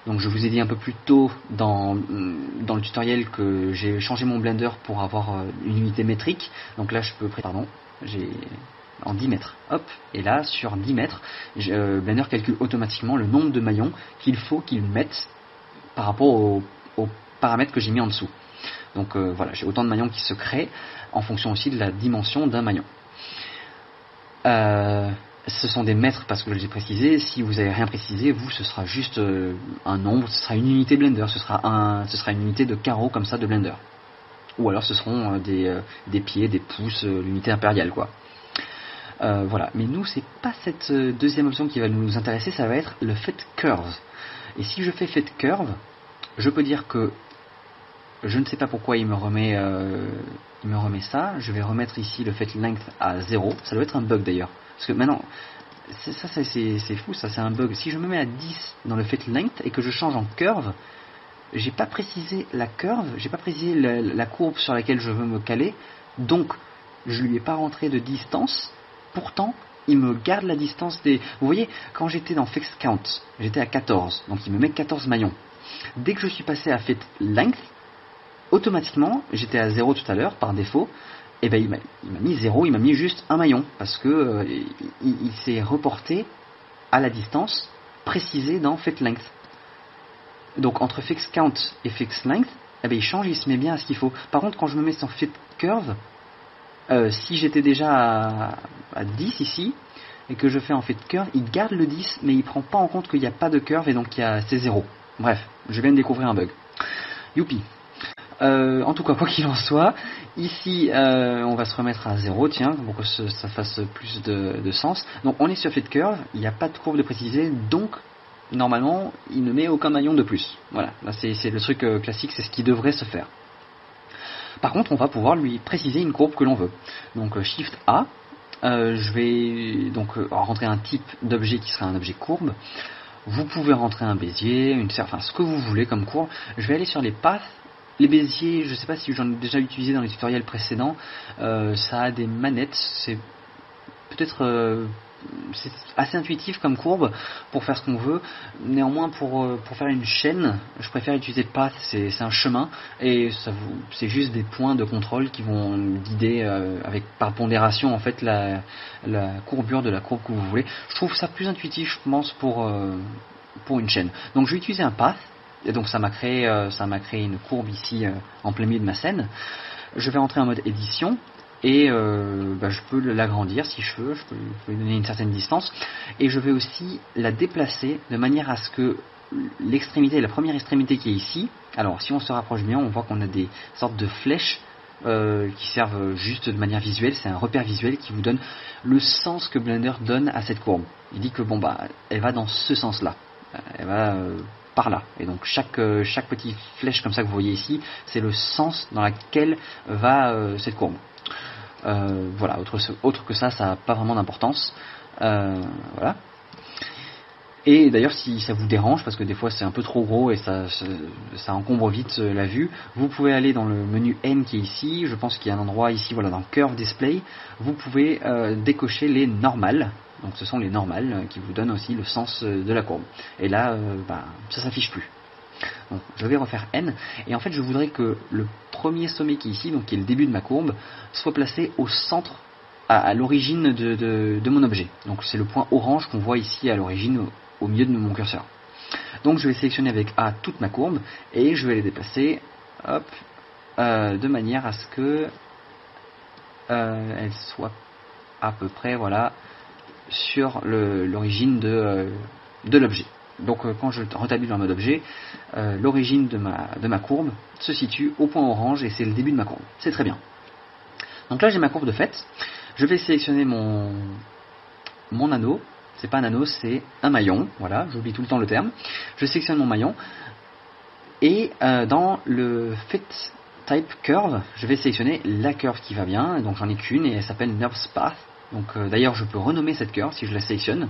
Donc je vous ai dit un peu plus tôt dans le tutoriel que j'ai changé mon Blender pour avoir une unité métrique. Donc là je peux, j'ai en 10 mètres. Hop, et là sur 10 mètres, Blender calcule automatiquement le nombre de maillons qu'il faut qu'il mette par rapport aux paramètres que j'ai mis en dessous. Donc voilà, j'ai autant de maillons qui se créent en fonction aussi de la dimension d'un maillon. Ce sont des mètres parce que je l'ai précisé. Si vous n'avez rien précisé, vous, ce sera juste un nombre, ce sera une unité Blender, ce sera une unité de carreaux comme ça de Blender. Ou alors ce seront des pieds, des pouces, l'unité impériale quoi. Voilà, mais nous c'est pas cette deuxième option qui va nous intéresser, ça va être le Fit Curve. Et si je fais Fit Curve, je peux dire que je ne sais pas pourquoi il me remet ça. Je vais remettre ici le Fit Length à 0. Ça doit être un bug d'ailleurs. Parce que maintenant, c'est fou, ça c'est un bug. Si je me mets à 10 dans le Fit Length et que je change en curve, j'ai pas précisé la curve, j'ai pas précisé la courbe sur laquelle je veux me caler. Donc, je lui ai pas rentré de distance. Pourtant, il me garde la distance des... Vous voyez, quand j'étais dans Fixed Count, j'étais à 14. Donc il me met 14 maillons. Dès que je suis passé à Fit Length, automatiquement, j'étais à 0 tout à l'heure, par défaut, et ben il m'a mis 0, il m'a mis juste un maillon, parce que il s'est reporté à la distance précisée dans Fit Length. Donc entre Fixed Count et Fixed Length, eh ben, il change, il se met bien à ce qu'il faut. Par contre, quand je me mets sur Fit Curve, si j'étais déjà à 10 ici, et que je fais en Fit Curve, il garde le 10, mais il prend pas en compte qu'il n'y a pas de curve, et donc c'est 0. Bref, je viens de découvrir un bug. Youpi. En tout cas, quoi qu'il en soit, ici on va se remettre à 0, tiens, pour que ça fasse plus de sens. Donc on est sur Fit Curve, il n'y a pas de courbe de précisé, donc normalement il ne met aucun maillon de plus. Voilà, là c'est le truc classique, c'est ce qui devrait se faire. Par contre, on va pouvoir lui préciser une courbe que l'on veut. Donc Shift A, je vais donc rentrer un type d'objet qui sera un objet courbe. Vous pouvez rentrer un Bézier, ce que vous voulez comme courbe. Je vais aller sur les paths. Les Béziers, je ne sais pas si j'en ai déjà utilisé dans les tutoriels précédents, ça a des manettes, c'est peut-être c'est assez intuitif comme courbe pour faire ce qu'on veut. Néanmoins, pour faire une chaîne, je préfère utiliser Path, c'est un chemin, et c'est juste des points de contrôle qui vont guider par pondération en fait la courbure de la courbe que vous voulez. Je trouve ça plus intuitif, je pense, pour une chaîne. Donc je vais utiliser un Path. Et donc ça m'a créé une courbe ici en plein milieu de ma scène. Je vais entrer en mode édition et je peux l'agrandir si je veux, je peux lui donner une certaine distance, et je vais aussi la déplacer de manière à ce que la première extrémité qui est ici, alors si on se rapproche bien, on voit qu'on a des sortes de flèches qui servent juste de manière visuelle, c'est un repère visuel qui vous donne le sens que Blender donne à cette courbe. Il dit que elle va dans ce sens-là, elle va par là, et donc chaque petite flèche comme ça que vous voyez ici, c'est le sens dans lequel va cette courbe. Voilà, autre que ça n'a pas vraiment d'importance. Voilà. Et d'ailleurs, si ça vous dérange, parce que des fois c'est un peu trop gros et ça encombre vite la vue, vous pouvez aller dans le menu N qui est ici. Je pense qu'il y a un endroit ici, voilà, dans Curve Display. Vous pouvez décocher les normales. Donc ce sont les normales qui vous donnent aussi le sens de la courbe. Et là, ça s'affiche plus. Donc, je vais refaire N, et en fait je voudrais que le premier sommet qui est ici, donc qui est le début de ma courbe, soit placé au centre, à l'origine de mon objet. Donc c'est le point orange qu'on voit ici à l'origine, au milieu de mon curseur. Donc je vais sélectionner avec A toute ma courbe et je vais les déplacer hop, de manière à ce que elle soit à peu près voilà, sur l'origine de l'objet. Donc quand je rétablis dans le mode objet, l'origine de ma courbe se situe au point orange et c'est le début de ma courbe. C'est très bien. Donc là j'ai ma courbe de fait. Je vais sélectionner mon anneau. C'est pas un anneau, c'est un maillon. Voilà, j'oublie tout le temps le terme. Je sélectionne mon maillon et dans le Fit Type Curve, je vais sélectionner la curve qui va bien. Donc j'en ai qu'une et elle s'appelle Nerves Path. Donc d'ailleurs je peux renommer cette curve si je la sélectionne.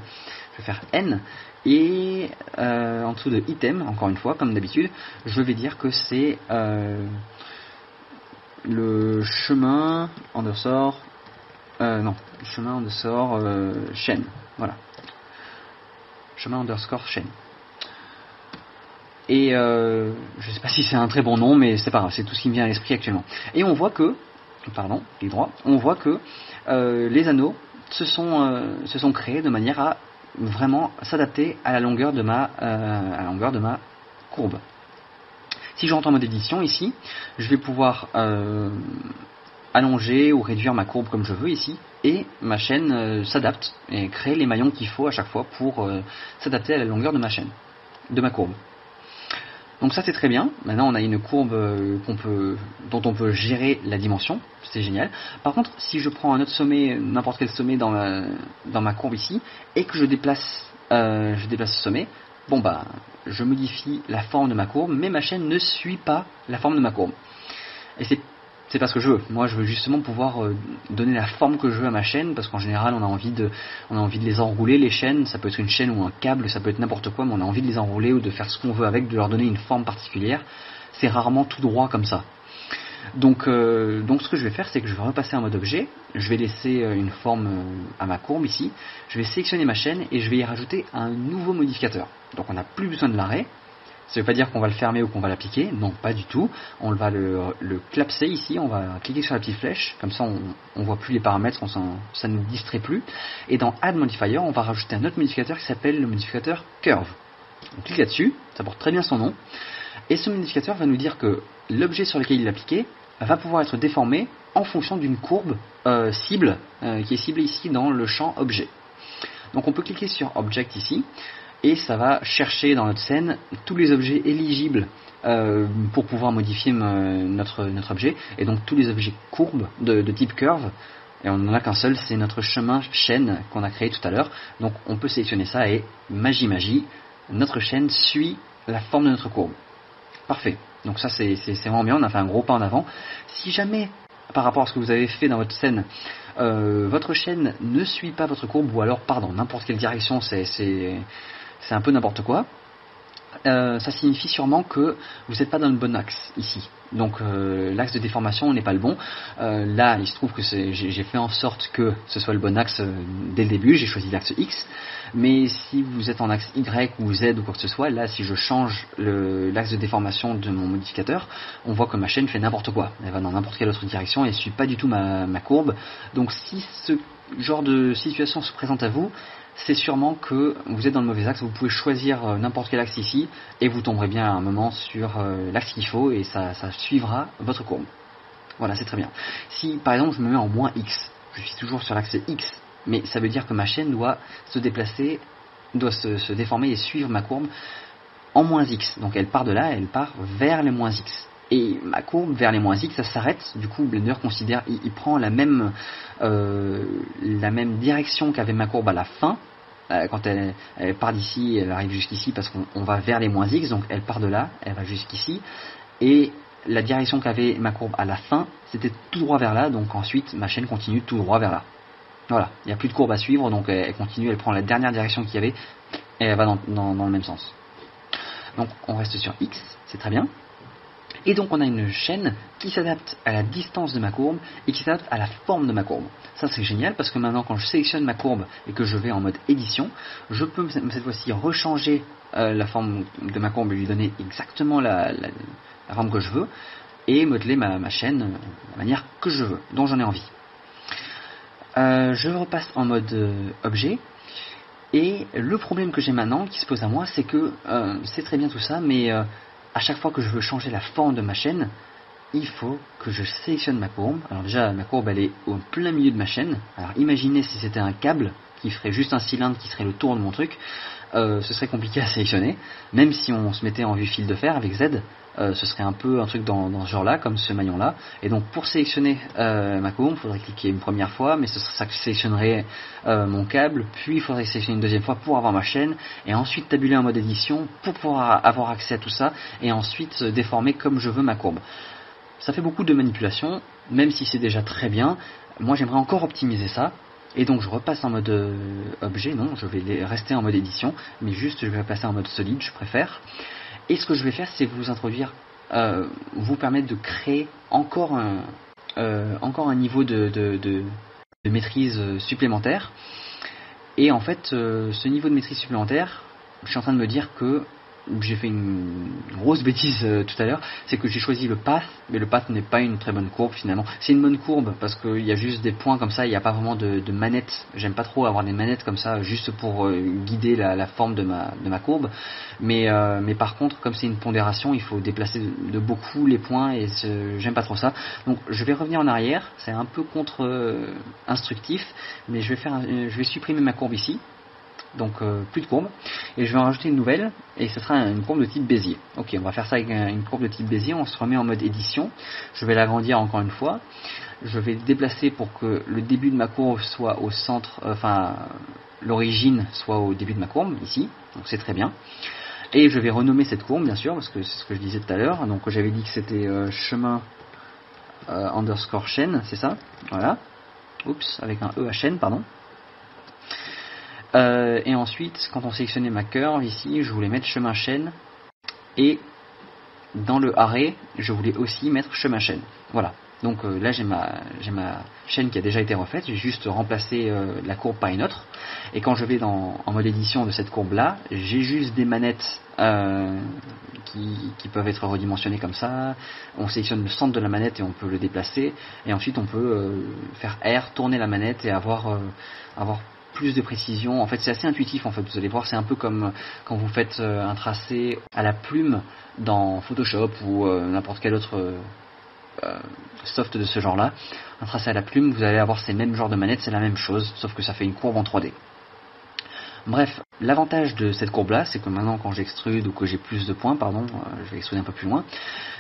Je vais faire N et en dessous de item, encore une fois, comme d'habitude, je vais dire que c'est le chemin underscore chemin underscore chaîne. Voilà. Chemin underscore chaîne. Et je sais pas si c'est un très bon nom, mais c'est pas grave, c'est tout ce qui me vient à l'esprit actuellement. Et on voit que, on voit que les anneaux se sont créés de manière à vraiment s'adapter à la longueur de ma courbe. Si je rentre en mode édition ici, je vais pouvoir allonger ou réduire ma courbe comme je veux ici, et ma chaîne s'adapte et crée les maillons qu'il faut à chaque fois pour s'adapter à la longueur de ma chaîne, de ma courbe. Donc ça c'est très bien. Maintenant on a une courbe dont on peut gérer la dimension, c'est génial. Par contre, si je prends un autre sommet, n'importe quel sommet dans ma courbe ici, et que je déplace ce sommet, bon bah je modifie la forme de ma courbe, mais ma chaîne ne suit pas la forme de ma courbe. Et c'est pas ce que je veux. Moi, je veux justement pouvoir donner la forme que je veux à ma chaîne, parce qu'en général, on a envie de les enrouler, les chaînes. Ça peut être une chaîne ou un câble, ça peut être n'importe quoi, mais on a envie de les enrouler ou de faire ce qu'on veut avec, de leur donner une forme particulière. C'est rarement tout droit comme ça. Donc ce que je vais faire, c'est que je vais repasser en mode objet. Je vais laisser une forme à ma courbe ici. Je vais sélectionner ma chaîne et je vais y rajouter un nouveau modificateur. Donc on n'a plus besoin de l'arrêt. Ça ne veut pas dire qu'on va le fermer ou qu'on va l'appliquer, non pas du tout. On va le clapser ici, on va cliquer sur la petite flèche, comme ça on voit plus les paramètres, ça ne nous distrait plus. Et dans Add Modifier, on va rajouter un autre modificateur qui s'appelle le modificateur Curve. On clique là-dessus, ça porte très bien son nom. Et ce modificateur va nous dire que l'objet sur lequel il est appliqué va pouvoir être déformé en fonction d'une courbe cible, qui est ciblée ici dans le champ objet. Donc on peut cliquer sur Object ici, et ça va chercher dans notre scène tous les objets éligibles pour pouvoir modifier notre objet, et donc tous les objets courbes de type curve, et on n'en a qu'un seul, c'est notre chemin chaîne qu'on a créé tout à l'heure. Donc on peut sélectionner ça et magie, notre chaîne suit la forme de notre courbe. Parfait, donc ça c'est vraiment bien, on a fait un gros pas en avant. Si jamais, par rapport à ce que vous avez fait dans votre scène, votre chaîne ne suit pas votre courbe, ou alors part dans n'importe quelle direction, c'est un peu n'importe quoi, ça signifie sûrement que vous n'êtes pas dans le bon axe ici. Donc l'axe de déformation n'est pas le bon. Là, il se trouve que j'ai fait en sorte que ce soit le bon axe dès le début, j'ai choisi l'axe X. Mais si vous êtes en axe Y ou Z ou quoi que ce soit, là, si je change l'axe de déformation de mon modificateur, on voit que ma chaîne fait n'importe quoi. Elle va dans n'importe quelle autre direction et ne suit pas du tout ma courbe. Donc si ce genre de situation se présente à vous, c'est sûrement que vous êtes dans le mauvais axe. Vous pouvez choisir n'importe quel axe ici et vous tomberez bien à un moment sur l'axe qu'il faut et ça suivra votre courbe. Voilà, c'est très bien. Si par exemple je me mets en moins X, je suis toujours sur l'axe X, mais ça veut dire que ma chaîne doit se déplacer, doit se déformer et suivre ma courbe en moins X. Donc elle part de là, elle part vers les moins X. Et ma courbe vers les moins X, ça s'arrête. Du coup, Blender considère, il prend la même direction qu'avait ma courbe à la fin. Quand elle part d'ici, elle arrive jusqu'ici parce qu'on va vers les moins X. Donc elle part de là, elle va jusqu'ici. Et la direction qu'avait ma courbe à la fin, c'était tout droit vers là. Donc ensuite, ma chaîne continue tout droit vers là. Voilà, il n'y a plus de courbe à suivre. Donc elle continue, elle prend la dernière direction qu'il y avait et elle va dans le même sens. Donc on reste sur X, c'est très bien. Et donc on a une chaîne qui s'adapte à la distance de ma courbe et qui s'adapte à la forme de ma courbe. Ça c'est génial parce que maintenant quand je sélectionne ma courbe et que je vais en mode édition, je peux cette fois-ci rechanger la forme de ma courbe et lui donner exactement la forme que je veux et modeler ma chaîne de la manière que je veux, dont j'en ai envie. Je repasse en mode objet. Et le problème que j'ai maintenant, qui se pose à moi, c'est que c'est très bien tout ça, mais à chaque fois que je veux changer la forme de ma chaîne, il faut que je sélectionne ma courbe. Alors déjà, ma courbe elle est au plein milieu de ma chaîne. Alors imaginez si c'était un câble qui ferait juste un cylindre qui serait le tour de mon truc, ce serait compliqué à sélectionner. Même si on se mettait en vue fil de fer avec Z, ce serait un peu un truc dans ce genre-là, comme ce maillon-là. Et donc pour sélectionner ma courbe, il faudrait cliquer une première fois, mais ça sélectionnerait mon câble, puis il faudrait sélectionner une deuxième fois pour avoir ma chaîne, et ensuite tabuler en mode édition pour pouvoir avoir accès à tout ça, et ensuite déformer comme je veux ma courbe. Ça fait beaucoup de manipulation, même si c'est déjà très bien. Moi j'aimerais encore optimiser ça. Et donc je repasse en mode objet, non, je vais rester en mode édition, mais juste je vais passer en mode solide, je préfère. Et ce que je vais faire, c'est vous introduire, vous permettre de créer encore un niveau de maîtrise supplémentaire. Et en fait, ce niveau de maîtrise supplémentaire, je suis en train de me dire que j'ai fait une grosse bêtise tout à l'heure, c'est que j'ai choisi le path, mais le path n'est pas une très bonne courbe finalement. C'est une bonne courbe parce qu'il y a juste des points comme ça, il n'y a pas vraiment de manette. J'aime pas trop avoir des manettes comme ça juste pour guider la forme de ma courbe. Mais par contre, comme c'est une pondération, il faut déplacer de beaucoup les points et j'aime pas trop ça. Donc je vais revenir en arrière, c'est un peu contre-instructif, mais je vais supprimer ma courbe ici. Donc plus de courbe, et je vais en rajouter une nouvelle, et ce sera une courbe de type Bézier. Ok, on va faire ça avec une courbe de type Bézier, on se remet en mode édition, je vais l'agrandir encore une fois, je vais déplacer pour que le début de ma courbe soit au centre, l'origine soit au début de ma courbe, ici, donc c'est très bien. Et je vais renommer cette courbe, bien sûr, parce que c'est ce que je disais tout à l'heure, donc j'avais dit que c'était chemin underscore chaîne, c'est ça, voilà, oups, avec un E à chaîne, pardon. Et ensuite, quand on sélectionnait ma curve, ici, je voulais mettre chemin chaîne. Et dans le arrêt, je voulais aussi mettre chemin chaîne. Voilà. Donc là, j'ai ma chaîne qui a déjà été refaite. J'ai juste remplacé la courbe par une autre. Et quand je vais en mode édition de cette courbe-là, j'ai juste des manettes qui peuvent être redimensionnées comme ça. On sélectionne le centre de la manette et on peut le déplacer. Et ensuite, on peut faire R, tourner la manette et avoir plus de précision. En fait, c'est assez intuitif. En fait, vous allez voir, c'est un peu comme quand vous faites un tracé à la plume dans Photoshop ou n'importe quel autre soft de ce genre-là. Un tracé à la plume, vous allez avoir ces mêmes genres de manettes, c'est la même chose, sauf que ça fait une courbe en 3D. Bref, l'avantage de cette courbe-là, c'est que maintenant, quand j'extrude ou que j'ai plus de points, je vais extruder un peu plus loin,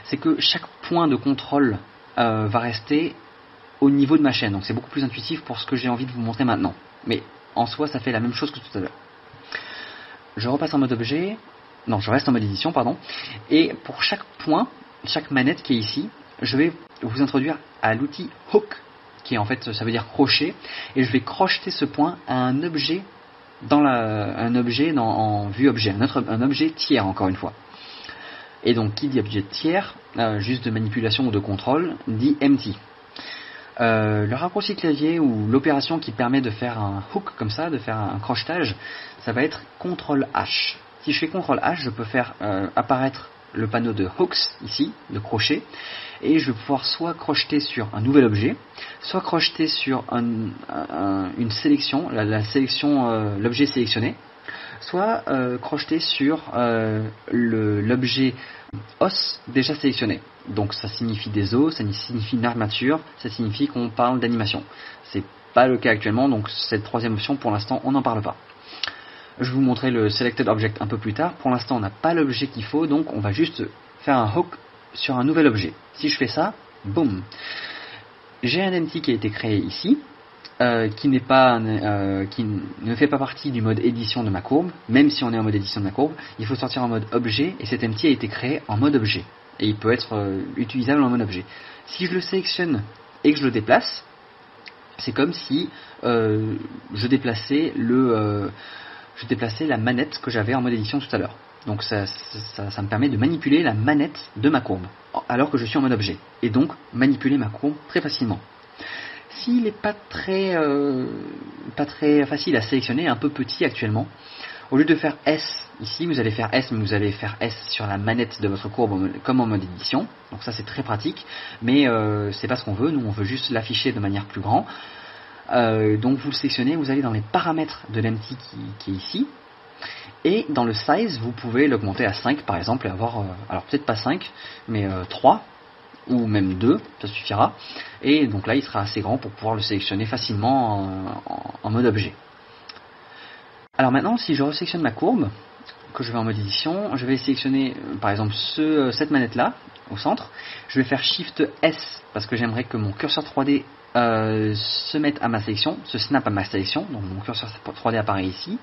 c'est que chaque point de contrôle va rester au niveau de ma chaîne. Donc c'est beaucoup plus intuitif pour ce que j'ai envie de vous montrer maintenant. Mais en soi, ça fait la même chose que tout à l'heure. Je repasse en mode objet. Non, je reste en mode édition, pardon. Et pour chaque point, chaque manette qui est ici, je vais vous introduire à l'outil hook, qui est en fait, ça veut dire crochet. Et je vais crocheter ce point à un objet en vue objet, un objet tiers encore une fois. Et donc, qui dit objet tiers, juste de manipulation ou de contrôle, dit empty. Le raccourci clavier ou l'opération qui permet de faire un hook comme ça, de faire un crochetage, ça va être CTRL H. Si je fais CTRL H, je peux faire apparaître le panneau de hooks ici, de crochet, et je vais pouvoir soit crocheter sur un nouvel objet, soit crocheter sur une sélection, l'objet sélectionné, soit crocheter sur l'objet os déjà sélectionné. Donc ça signifie des os, ça signifie une armature, ça signifie qu'on parle d'animation. C'est pas le cas actuellement, donc cette troisième option pour l'instant on n'en parle pas. Je vais vous montrer le Selected Object un peu plus tard. Pour l'instant on n'a pas l'objet qu'il faut, donc on va juste faire un hook sur un nouvel objet. Si je fais ça, boum, j'ai un empty qui a été créé ici, qui ne fait pas partie du mode édition de ma courbe. Même si on est en mode édition de ma courbe, il faut sortir en mode objet, et cet empty a été créé en mode objet. Et il peut être utilisable en mode objet. Si je le sélectionne et que je le déplace, c'est comme si je déplaçais la manette que j'avais en mode édition tout à l'heure. Donc ça me permet de manipuler la manette de ma courbe alors que je suis en mode objet. Et donc manipuler ma courbe très facilement. S'il n'est pas très facile à sélectionner, un peu petit actuellement, au lieu de faire S ici, vous allez faire S, mais vous allez faire S sur la manette de votre courbe comme en mode édition. Donc ça c'est très pratique, mais c'est pas ce qu'on veut. Nous on veut juste l'afficher de manière plus grande. Donc vous le sélectionnez, vous allez dans les paramètres de l'empty qui est ici, et dans le size, vous pouvez l'augmenter à 5 par exemple, et avoir, alors peut-être pas 5, mais 3, ou même 2, ça suffira, et donc là il sera assez grand pour pouvoir le sélectionner facilement en mode objet. Alors maintenant, si je resélectionne ma courbe, que je vais en mode édition, je vais sélectionner par exemple cette manette là au centre, je vais faire Shift S parce que j'aimerais que mon curseur 3D se mette à ma sélection, se snap à ma sélection, donc mon curseur 3D apparaît ici,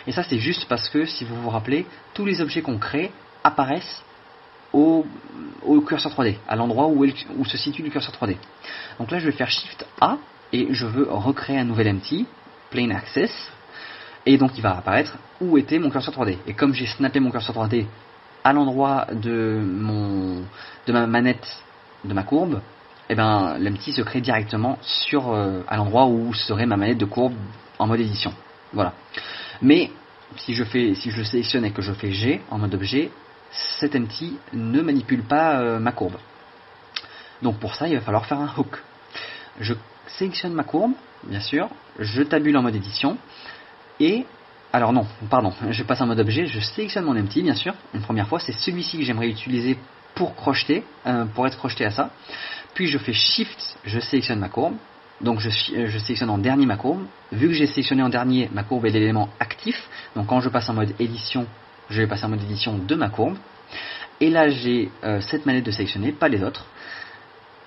et ça c'est juste parce que si vous vous rappelez, tous les objets qu'on crée apparaissent au curseur 3D, à l'endroit où se situe le curseur 3D. Donc là je vais faire Shift A et je veux recréer un nouvel empty, Plane Access, et donc il va apparaître où était mon curseur 3D. Et comme j'ai snappé mon curseur 3D à l'endroit de ma manette de ma courbe, et ben l'empty se crée directement à l'endroit où serait ma manette de courbe en mode édition. Voilà. Mais si je le sélectionne et que je fais G en mode objet, cet empty ne manipule pas ma courbe. Donc pour ça il va falloir faire un hook. Je sélectionne ma courbe, bien sûr, je tabule en mode édition, et alors non, pardon, je passe en mode objet, je sélectionne mon empty bien sûr, une première fois, c'est celui-ci que j'aimerais utiliser pour crocheter, pour être crocheté à ça. Puis je fais Shift, je sélectionne ma courbe, donc je sélectionne en dernier ma courbe. Vu que j'ai sélectionné en dernier, ma courbe est l'élément actif, donc quand je passe en mode édition, je vais passer en mode édition de ma courbe. Et là j'ai cette manette de sélectionner, pas les autres.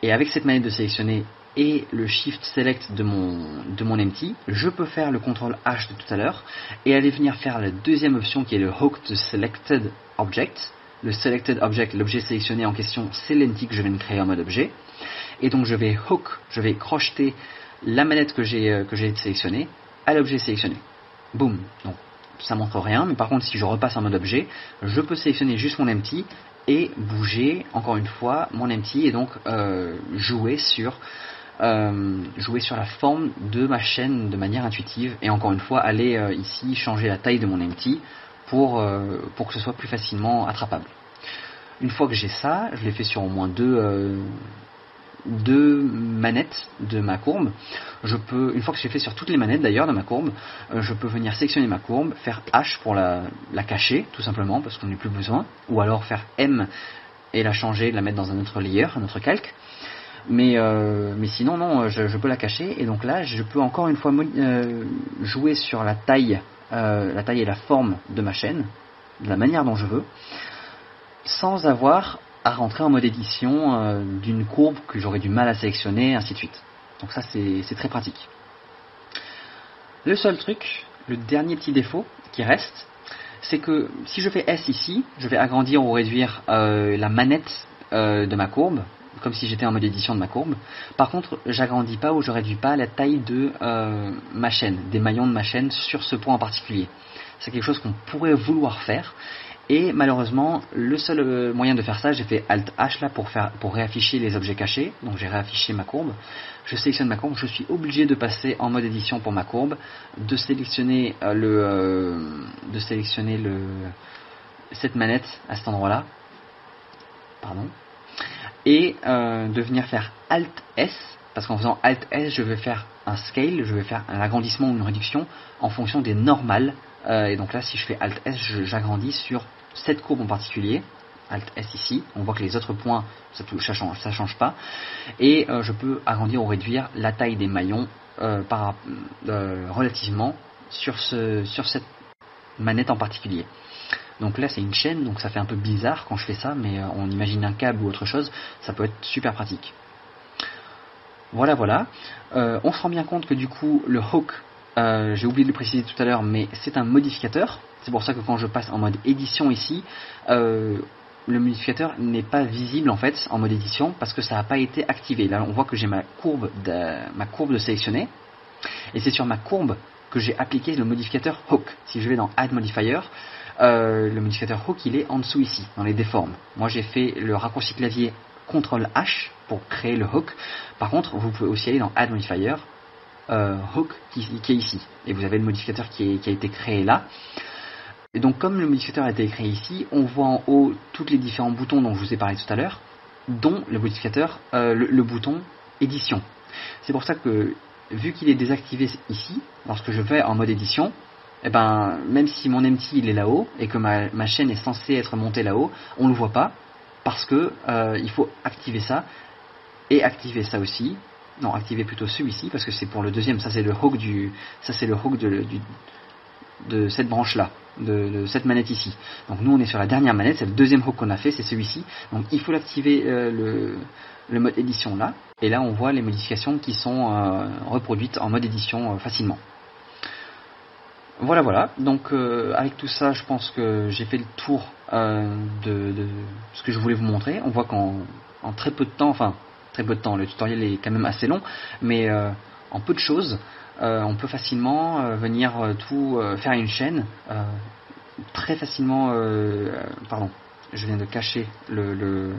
Et avec cette manette de sélectionner et le Shift Select de mon empty, je peux faire le CTRL H de tout à l'heure et aller venir faire la deuxième option qui est le Hook to Selected Object. Le Selected Object, l'objet sélectionné en question, c'est l'empty que je viens de créer en mode objet. Et donc je vais crocheter la manette que j'ai sélectionnée à l'objet sélectionné. Boum. Donc ça montre rien, mais par contre si je repasse en mode objet, je peux sélectionner juste mon empty et bouger encore une fois mon empty et donc jouer sur la forme de ma chaîne de manière intuitive, et encore une fois aller ici changer la taille de mon empty pour que ce soit plus facilement attrapable. Une fois que j'ai ça, je l'ai fait sur au moins deux manettes de ma courbe. Une fois que j'ai fait sur toutes les manettes d'ailleurs de ma courbe, je peux venir sélectionner ma courbe, faire H pour la cacher tout simplement parce qu'on n'a plus besoin, ou alors faire M et la changer, la mettre dans un autre layer, un autre calque. Mais sinon non, je peux la cacher, et donc là je peux encore une fois jouer sur la taille et la forme de ma chaîne, de la manière dont je veux, sans avoir à rentrer en mode édition d'une courbe que j'aurais du mal à sélectionner, ainsi de suite. Donc ça c'est très pratique. Le seul truc, le dernier petit défaut qui reste, c'est que si je fais S ici, je vais agrandir ou réduire la manette de ma courbe, comme si j'étais en mode édition de ma courbe. Par contre, j'agrandis pas ou je réduis pas la taille de ma chaîne, des maillons de ma chaîne sur ce point en particulier. C'est quelque chose qu'on pourrait vouloir faire, et malheureusement, le seul moyen de faire ça, j'ai fait Alt H là pour réafficher les objets cachés. Donc j'ai réaffiché ma courbe, je sélectionne ma courbe, je suis obligé de passer en mode édition pour ma courbe, de sélectionner cette manette à cet endroit là, pardon, et de venir faire Alt S, parce qu'en faisant Alt S je vais faire un scale, je vais faire un agrandissement ou une réduction en fonction des normales, et donc là si je fais Alt S j'agrandis sur cette courbe en particulier, Alt S ici, on voit que les autres points ça change pas, et je peux agrandir ou réduire la taille des maillons relativement sur cette manette en particulier. Donc là c'est une chaîne, donc ça fait un peu bizarre quand je fais ça, mais on imagine un câble ou autre chose, ça peut être super pratique. Voilà. On se rend bien compte que du coup le hook, j'ai oublié de le préciser tout à l'heure, mais c'est un modificateur. C'est pour ça que quand je passe en mode édition ici, le modificateur n'est pas visible en fait en mode édition parce que ça n'a pas été activé. Là on voit que j'ai ma courbe de sélectionner, et c'est sur ma courbe que j'ai appliqué le modificateur hook. Si je vais dans Add Modifier, le modificateur hook il est en dessous ici, dans les déformes. Moi j'ai fait le raccourci clavier CTRL H pour créer le hook. Par contre vous pouvez aussi aller dans Add Modifier, hook qui est ici, et vous avez le modificateur qui a été créé là. Et donc comme le modificateur a été créé ici, on voit en haut tous les différents boutons dont je vous ai parlé tout à l'heure, dont le modificateur, le bouton édition. C'est pour ça que vu qu'il est désactivé ici, lorsque je vais en mode édition, eh ben, même si mon empty il est là-haut et que ma chaîne est censée être montée là-haut, on le voit pas parce que il faut activer ça et activer ça aussi. Non, activer plutôt celui-ci parce que c'est pour le deuxième. Ça c'est le hook de cette branche là, de cette manette ici. Donc nous on est sur la dernière manette, c'est le deuxième hook qu'on a fait, c'est celui-ci. Donc il faut l'activer le mode édition là, et là on voit les modifications qui sont reproduites en mode édition facilement. Voilà, donc avec tout ça je pense que j'ai fait le tour de ce que je voulais vous montrer. On voit qu'en très peu de temps, le tutoriel est quand même assez long, mais en peu de choses, on peut facilement venir faire une chaîne très facilement. Pardon, je viens de cacher le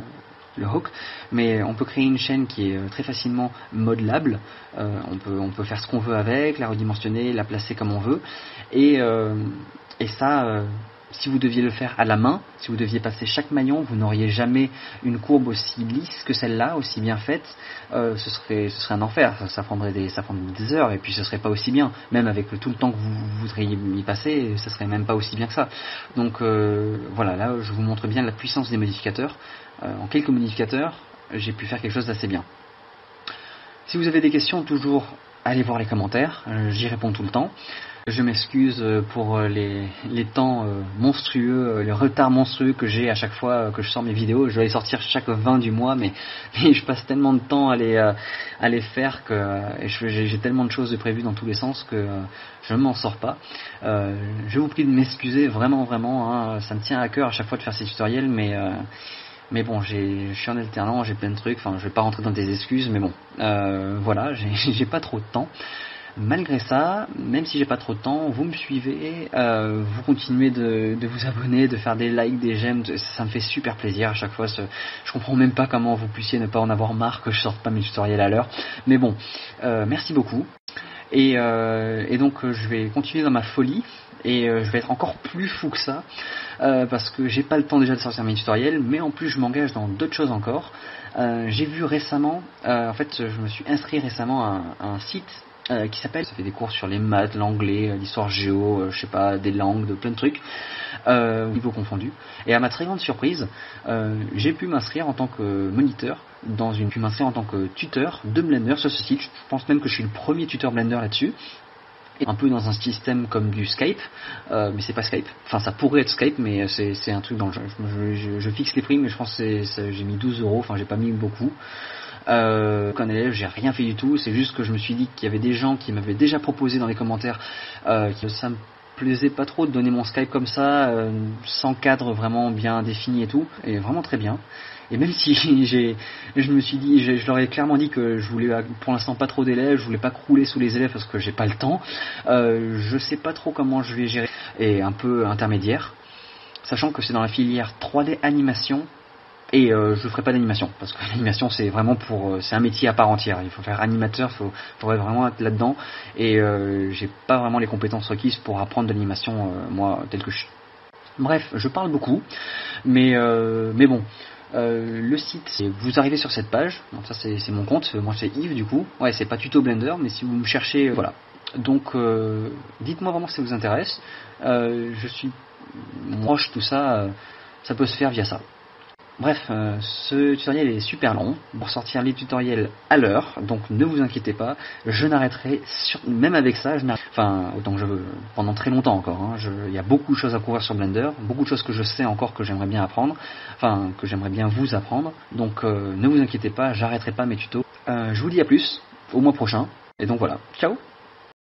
hook, mais on peut créer une chaîne qui est très facilement modelable. On peut faire ce qu'on veut avec, la redimensionner, la placer comme on veut, et ça. Si vous deviez le faire à la main, si vous deviez passer chaque maillon, vous n'auriez jamais une courbe aussi lisse que celle-là, aussi bien faite. Ce serait un enfer. Ça prendrait des heures et puis ce serait pas aussi bien. Même avec tout le temps que vous voudriez y passer, ce serait même pas aussi bien que ça. Donc voilà, là je vous montre bien la puissance des modificateurs. En quelques modificateurs, j'ai pu faire quelque chose d'assez bien. Si vous avez des questions, toujours allez voir les commentaires. J'y réponds tout le temps. Je m'excuse pour les temps monstrueux, les retards monstrueux que j'ai à chaque fois que je sors mes vidéos. Je dois les sortir chaque 20 du mois, mais je passe tellement de temps à les faire que j'ai tellement de choses de prévues dans tous les sens que je ne m'en sors pas. Je vous prie de m'excuser vraiment, hein, ça me tient à cœur à chaque fois de faire ces tutoriels, mais bon, je suis en alternant, j'ai plein de trucs, je vais pas rentrer dans des excuses, mais bon, voilà, j'ai pas trop de temps. Malgré ça, même si j'ai pas trop de temps, vous me suivez, vous continuez de vous abonner, de faire des likes, des j'aime, ça me fait super plaisir à chaque fois. Je comprends même pas comment vous puissiez ne pas en avoir marre que je sorte pas mes tutoriels à l'heure. Mais bon, merci beaucoup. Et donc je vais continuer dans ma folie et je vais être encore plus fou que ça parce que j'ai pas le temps déjà de sortir mes tutoriels, mais en plus je m'engage dans d'autres choses encore. J'ai vu récemment, en fait je me suis inscrit récemment à un site qui s'appelle, ça fait des cours sur les maths, l'anglais, l'histoire géo, je sais pas, des langues, de plein de trucs, niveau confondu. Et à ma très grande surprise, j'ai pu m'inscrire en tant que moniteur, puis m'inscrire en tant que tuteur de Blender sur ce site. Je pense même que je suis le premier tuteur Blender là-dessus. Et un peu dans un système comme du Skype, mais c'est pas Skype. Enfin, ça pourrait être Skype, mais c'est un truc dans le genre. Je fixe les prix, mais je pense que j'ai mis 12 €, enfin j'ai pas mis beaucoup. Qu'un élève, j'ai rien fait du tout, c'est juste que je me suis dit qu'il y avait des gens qui m'avaient déjà proposé dans les commentaires que ça me plaisait pas trop de donner mon Skype comme ça, sans cadre vraiment bien défini et tout, et vraiment très bien. Et même si je me suis dit, je leur ai clairement dit que je voulais pour l'instant pas trop d'élèves, je voulais pas crouler sous les élèves parce que j'ai pas le temps, je sais pas trop comment je vais gérer, et un peu intermédiaire, sachant que c'est dans la filière 3D animation. Et je ferai pas d'animation parce que l'animation c'est vraiment c'est un métier à part entière. Il faut faire animateur, faudrait vraiment être là-dedans. Et j'ai pas vraiment les compétences requises pour apprendre de l'animation moi tel que je suis. Bref, je parle beaucoup, mais bon. Le site, vous arrivez sur cette page. Donc ça c'est mon compte. Moi c'est Yves du coup. Ouais, c'est pas tuto Blender, mais si vous me cherchez, voilà. Donc dites-moi vraiment si ça vous intéresse. Je suis proche, tout ça, ça peut se faire via ça. Bref, ce tutoriel est super long pour sortir les tutoriels à l'heure, donc ne vous inquiétez pas, je n'arrêterai même avec ça, autant que je veux, pendant très longtemps encore. Il y a beaucoup de choses à couvrir sur Blender, beaucoup de choses que je sais encore que j'aimerais bien apprendre, que j'aimerais bien vous apprendre, donc ne vous inquiétez pas, j'arrêterai pas mes tutos. Je vous dis à plus, au mois prochain, et donc voilà, ciao.